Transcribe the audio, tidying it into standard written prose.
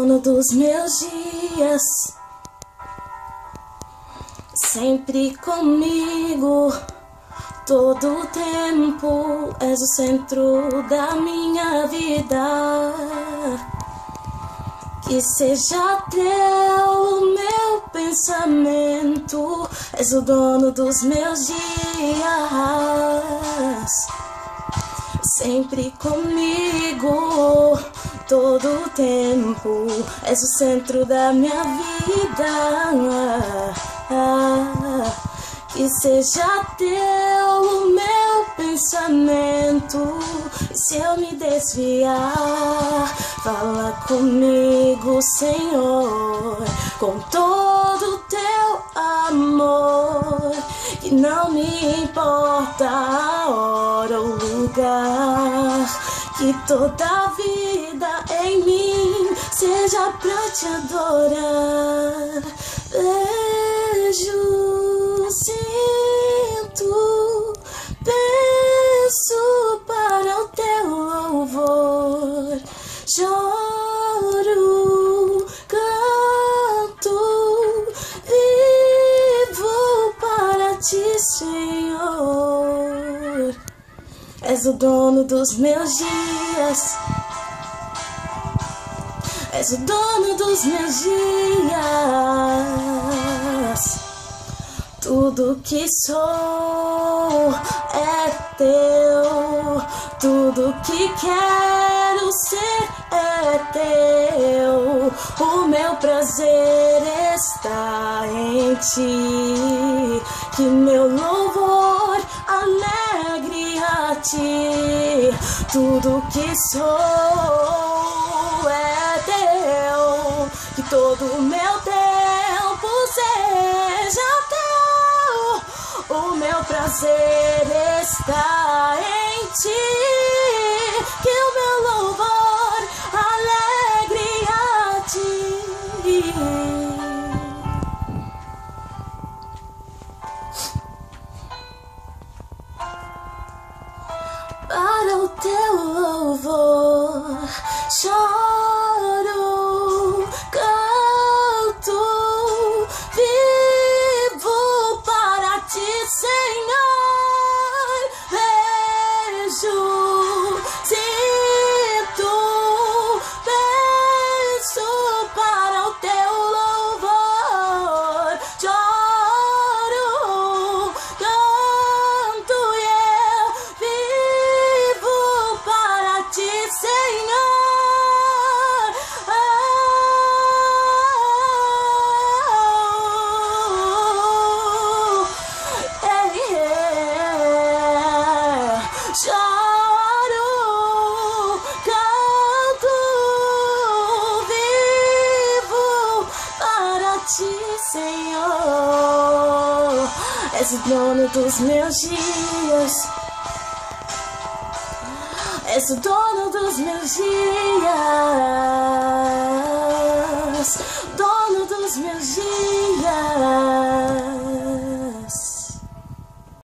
dono dos meus dias, sempre comigo, todo o tempo. És o centro da minha vida. Que seja teu o meu pensamento. És o dono dos meus dias, sempre comigo, todo o tempo. És o centro da minha vida. Que seja teu o meu pensamento. E se eu me desviar, fala comigo, Senhor, com todo o teu amor. Que não me importa a hora ou lugar, que toda a vida em mim seja pra te adorar. Vejo, sinto, penso para o teu louvor. Choro, canto, vivo para ti, Senhor. És o dono dos meus dias, és o dono dos meus dias. Tudo que sou é teu, tudo que quero ser é teu. O meu prazer está em ti, que meu louvor alegre a ti. Tudo que sou é teu, que todo o meu tempo seja teu. O meu prazer está em ti, que o meu louvor alegre a ti. Para o teu louvor, choro, canto, vivo para ti, Senhor. Vejo, sinto, penso para o teu louvor. Choro, canto e eu vivo para ti, Senhor. Choro, canto, vivo para ti, Senhor. És o dono dos meus dias, és o dono dos meus dias.